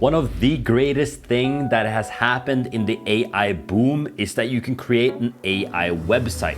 One of the greatest thing that has happened in the AI boom is that you can create an AI website.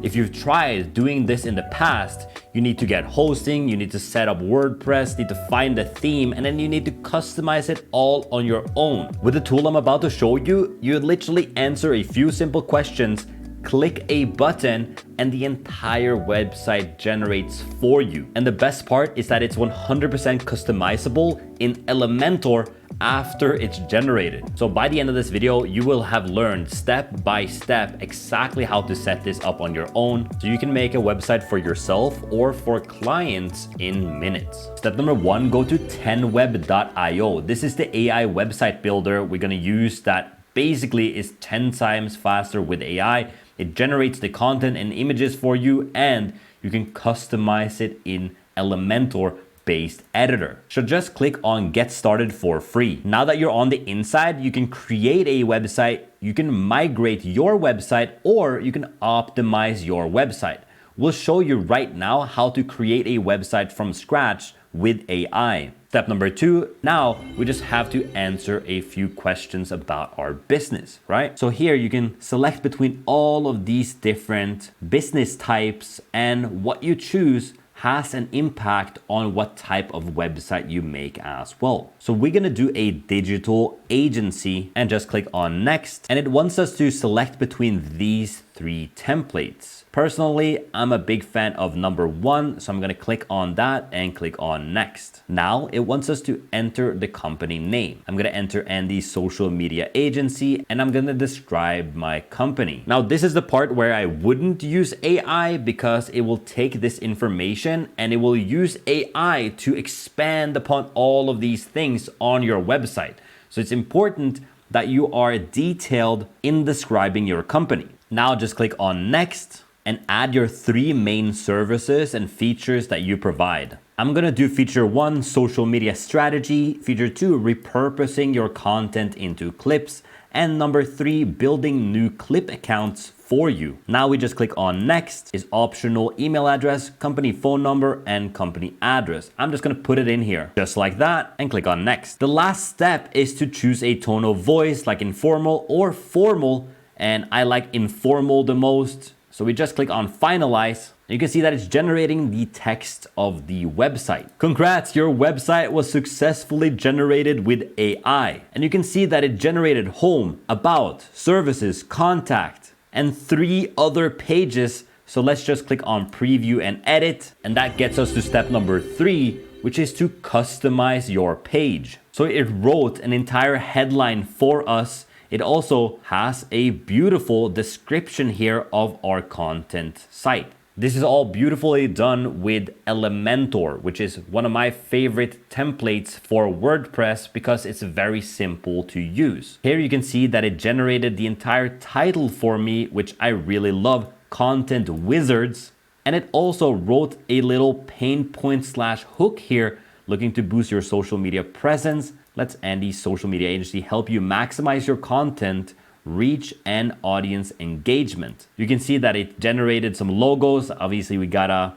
If you've tried doing this in the past, you need to get hosting, you need to set up WordPress, need to find a theme, and then you need to customize it all on your own. With the tool I'm about to show you, you literally answer a few simple questions, click a button, and the entire website generates for you. And the best part is that it's 100% customizable in Elementor after it's generated. So by the end of this video, you will have learned step by step exactly how to set this up on your own so you can make a website for yourself or for clients in minutes. Step number one, go to 10web.io. This is the AI website builder we're gonna use that basically is 10 times faster with AI. It generates the content and images for you, and you can customize it in Elementor based editor. So just click on get started for free. Now that you're on the inside, you can create a website, you can migrate your website, or you can optimize your website. We'll show you right now how to create a website from scratch with AI. Step number two, now we just have to answer a few questions about our business, right? So here you can select between all of these different business types, and what you choose has an impact on what type of website you make as well. So we're gonna do a digital agency and just click on next. And it wants us to select between these three templates. Personally, I'm a big fan of number one, so I'm gonna click on that and click on next. Now it wants us to enter the company name. I'm gonna enter Andy Social Media Agency, and I'm gonna describe my company. Now this is the part where I wouldn't use AI because it will take this information and it will use AI to expand upon all of these things on your website. So it's important that you are detailed in describing your company. Now just click on next and add your three main services and features that you provide. I'm gonna do feature one, social media strategy, feature two, repurposing your content into clips, and number three, building new clip accounts for you. Now we just click on next, is optional email address, company phone number, and company address. I'm just gonna put it in here, just like that, and click on next. The last step is to choose a tone of voice, like informal or formal, and I like informal the most. So we just click on finalize. You can see that it's generating the text of the website. Congrats, your website was successfully generated with AI. And you can see that it generated home, about, services, contact, and three other pages. So let's just click on preview and edit. And that gets us to step number three, which is to customize your page. So it wrote an entire headline for us. It also has a beautiful description here of our content site. This is all beautifully done with Elementor, which is one of my favorite templates for WordPress because it's very simple to use. Here you can see that it generated the entire title for me, which I really love, Content Wizards. And it also wrote a little pain point / hook here, looking to boost your social media presence. Let's Andy Social Media Agency help you maximize your content, reach, and audience engagement. You can see that it generated some logos. Obviously, we gotta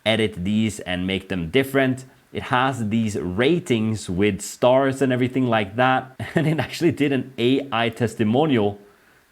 edit these and make them different. It has these ratings with stars and everything like that. And it actually did an AI testimonial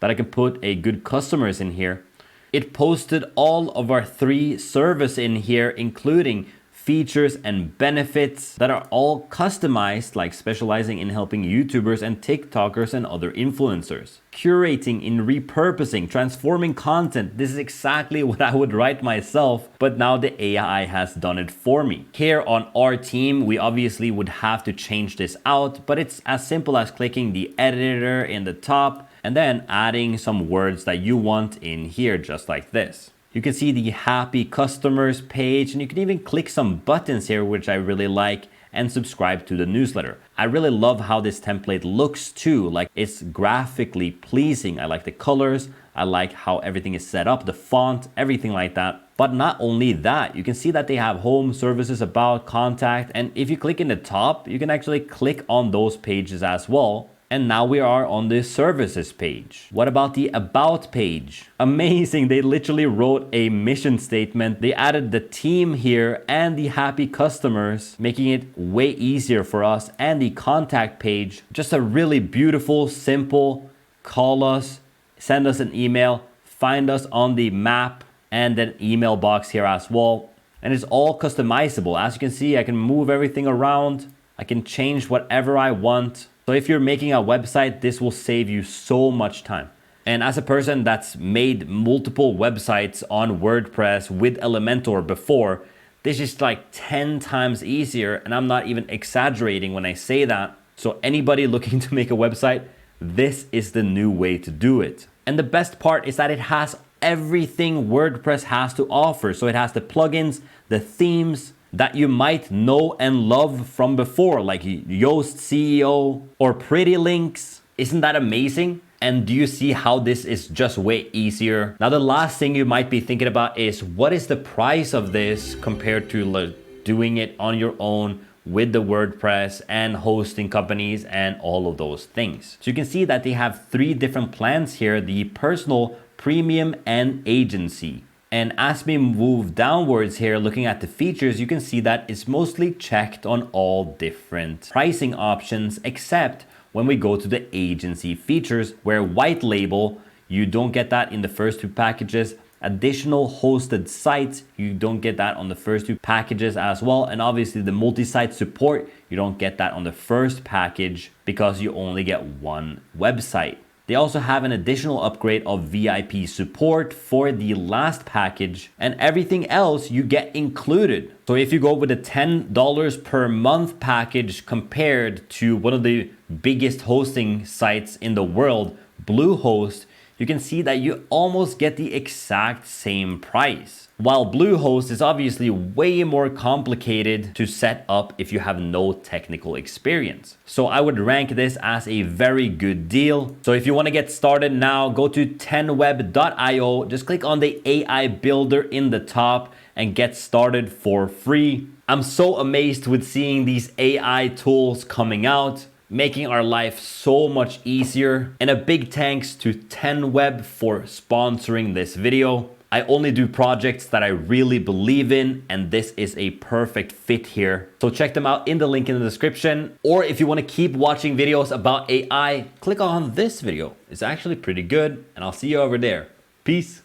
that I can put a good customers in here. It posted all of our three services in here, including features and benefits that are all customized, like specializing in helping YouTubers and TikTokers and other influencers. Curating in repurposing, transforming content. This is exactly what I would write myself, but now the AI has done it for me. Here on our team, we obviously would have to change this out, but it's as simple as clicking the editor in the top and then adding some words that you want in here, just like this. You can see the happy customers page, and you can even click some buttons here, which I really like, and subscribe to the newsletter. I really love how this template looks too, like it's graphically pleasing. I like the colors, I like how everything is set up, the font, everything like that. But not only that, you can see that they have home, services, about, contact, and if you click in the top, you can actually click on those pages as well. And now we are on the services page. What about the about page? Amazing. They literally wrote a mission statement. They added the team here and the happy customers, making it way easier for us. And the contact page, just a really beautiful, simple, call us, send us an email, find us on the map, and an email box here as well. And it's all customizable. As you can see, I can move everything around. I can change whatever I want. So if you're making a website, this will save you so much time. And as a person that's made multiple websites on WordPress with Elementor before, this is like 10 times easier. And I'm not even exaggerating when I say that. So anybody looking to make a website, this is the new way to do it. And the best part is that it has everything WordPress has to offer. So it has the plugins, the themes that you might know and love from before, like Yoast CEO or Pretty Links. Isn't that amazing? And do you see how this is just way easier? Now, the last thing you might be thinking about is, what is the price of this compared to doing it on your own with the WordPress and hosting companies and all of those things? So you can see that they have 3 different plans here: the personal, premium, and agency. And as we move downwards here, looking at the features, you can see that it's mostly checked on all different pricing options, except when we go to the agency features, where white label, you don't get that in the first 2 packages. Additional hosted sites, you don't get that on the first 2 packages as well. And obviously the multi-site support, you don't get that on the first package because you only get 1 website. They also have an additional upgrade of VIP support for the last package, and everything else you get included. So if you go with a $10 per month package compared to one of the biggest hosting sites in the world, Bluehost, you can see that you almost get the exact same price. While Bluehost is obviously way more complicated to set up if you have no technical experience. So I would rank this as a very good deal. So if you want to get started now, go to 10web.io, just click on the AI builder in the top and get started for free. I'm so amazed with seeing these AI tools coming out, making our life so much easier. And a big thanks to 10web for sponsoring this video. I only do projects that I really believe in, and this is a perfect fit here. So check them out in the link in the description. Or if you want to keep watching videos about AI, click on this video. It's actually pretty good, and I'll see you over there. Peace.